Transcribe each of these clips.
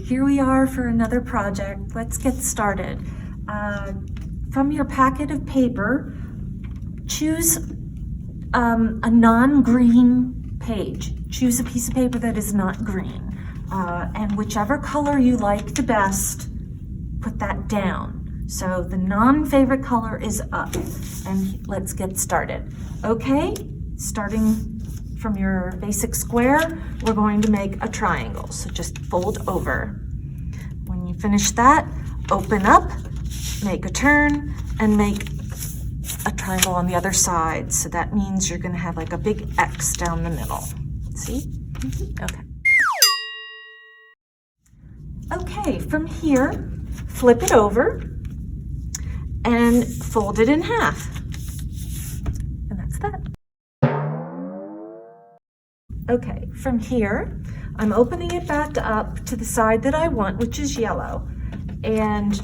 here we are for another project. Let's get started. From your packet of paper, choose a non-green page. Choose a piece of paper that is not green. And whichever color you like the best, put that down. So the non-favorite color is up. And let's get started. Okay, starting from your basic square, we're going to make a triangle. So just fold over. When you finish that, open up, make a turn, and make a triangle on the other side. So that means you're gonna have like a big X down the middle. See? Okay. Okay, from here, flip it over and fold it in half. And that's that. Okay, from here, I'm opening it back up to the side that I want, which is yellow. And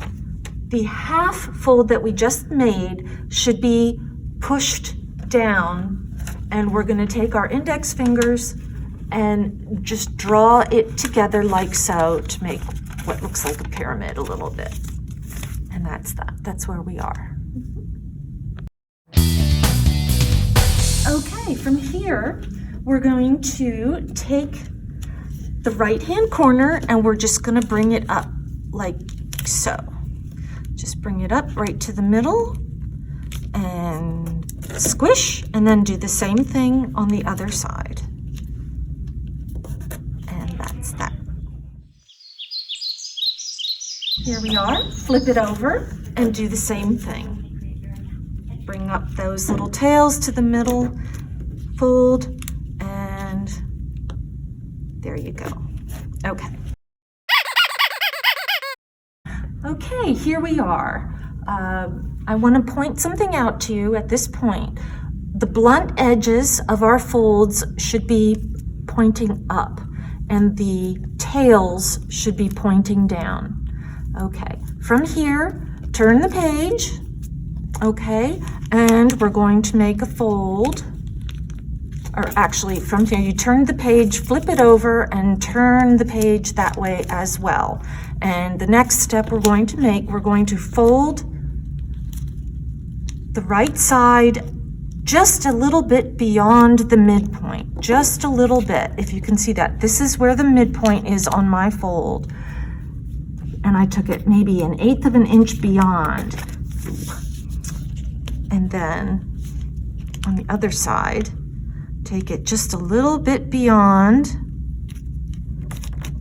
the half fold that we just made should be pushed down. And we're gonna take our index fingers and just draw it together like so to make what looks like a pyramid a little bit. And that's that, that's where we are. Okay, from here, we're going to take the right-hand corner and we're just gonna bring it up like so. Just bring it up right to the middle and squish, and then do the same thing on the other side. And that's that. Here we are, flip it over and do the same thing. Bring up those little tails to the middle, fold, and there you go. Okay. Okay, here we are. I want to point something out to you at this point. The blunt edges of our folds should be pointing up, and the tails should be pointing down. Okay, from here, turn the page. Okay, and we're going to make a fold. Or actually, from here, you turn the page, flip it over, and turn the page that way as well. And the next step we're going to make, we're going to fold the right side just a little bit beyond the midpoint, just a little bit, if you can see that. This is where the midpoint is on my fold. And I took it maybe 1/8 of an inch beyond. And then on the other side, take it just a little bit beyond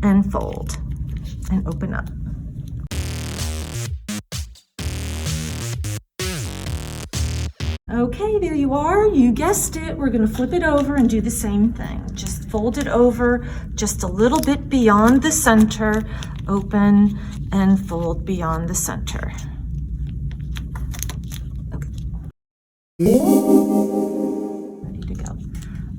and fold and open up. Okay, there you are. You guessed it. We're going to flip it over and do the same thing. Just fold it over just a little bit beyond the center, open and fold beyond the center. Okay.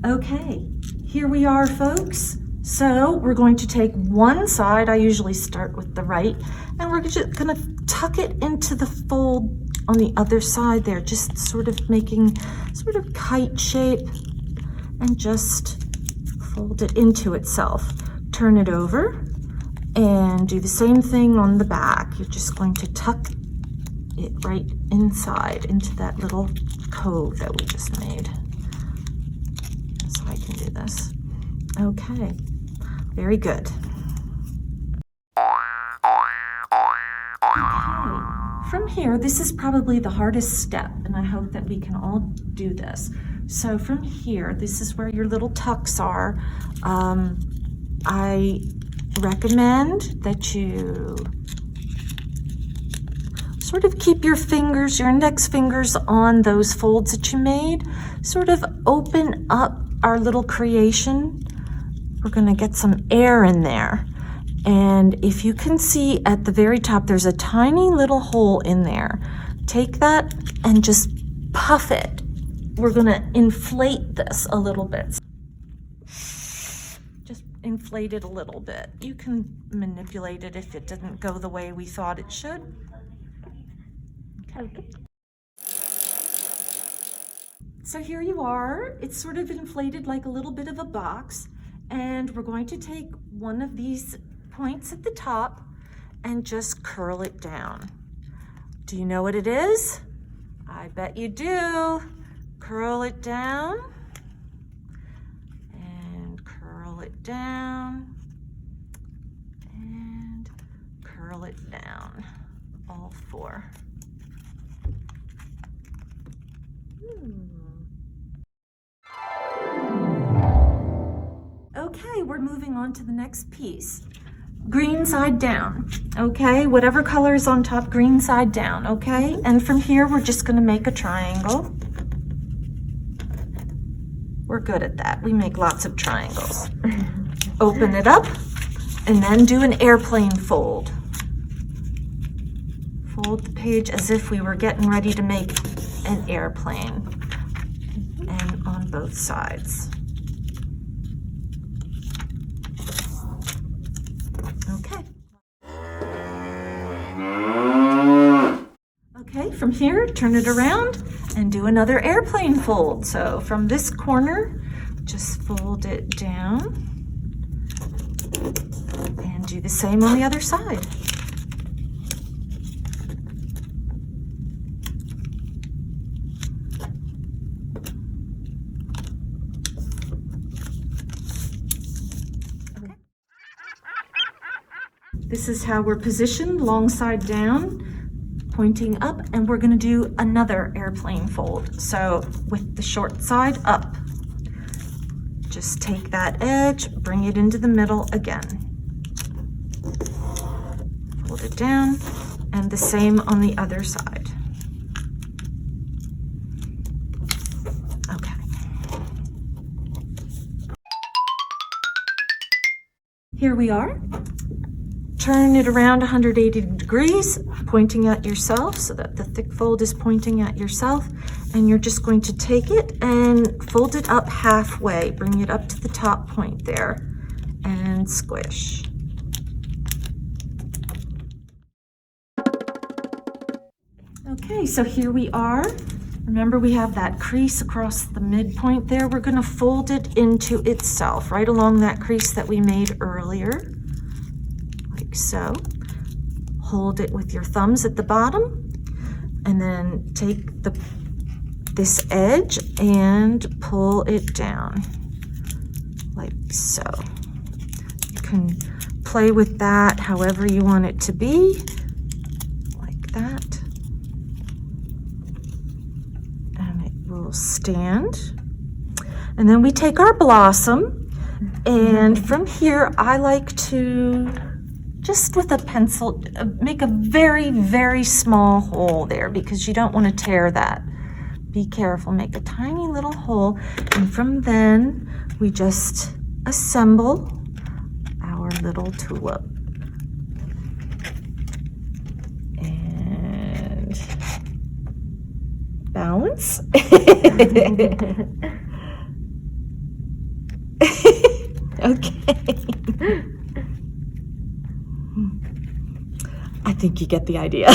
Okay, here we are, folks. So we're going to take one side. I usually start with the right, and we're just gonna tuck it into the fold on the other side there, just sort of making sort of kite shape, and just fold it into itself. Turn it over and do the same thing on the back. You're just going to tuck it right inside into that little cove that we just made. So I can do this. Okay, very good. Okay, from here, this is probably the hardest step, and I hope that we can all do this. So from here, this is where your little tucks are. I recommend that you sort of keep your fingers, your index fingers on those folds that you made. Sort of open up our little creation. We're gonna get some air in there. And if you can see at the very top, there's a tiny little hole in there. Take that and just puff it. We're gonna inflate this a little bit. Just inflate it a little bit. You can manipulate it if it didn't go the way we thought it should. Okay. So here you are. It's sort of inflated like a little bit of a box. And we're going to take one of these points at the top and just curl it down. Do you know what it is? I bet you do. Curl it down and curl it down and curl it down. All four. Okay, we're moving on to the next piece. Green side down, okay? Whatever color is on top, green side down, okay? And from here, we're just gonna make a triangle. We're good at that. We make lots of triangles. Open it up, and then do an airplane fold. Fold the page as if we were getting ready to make an airplane, and on both sides. Okay. Okay, from here, turn it around and do another airplane fold. So from this corner, just fold it down and do the same on the other side. This is how we're positioned, long side down, pointing up, and we're gonna do another airplane fold. So with the short side up, just take that edge, bring it into the middle again. Fold it down, and the same on the other side. Okay. Here we are. Turn it around 180 degrees, pointing at yourself so that the thick fold is pointing at yourself. And you're just going to take it and fold it up halfway. Bring it up to the top point there and squish. Okay, so here we are. Remember, we have that crease across the midpoint there. We're going to fold it into itself, right along that crease that we made earlier. So, hold it with your thumbs at the bottom, and then take this edge and pull it down, like so. You can play with that however you want it to be, like that, and it will stand. And then we take our blossom, and from here I like to just with a pencil, make a very, very small hole there because you don't want to tear that. Be careful, make a tiny little hole, and from then we just assemble our little tulip. And balance. Okay. I think you get the idea.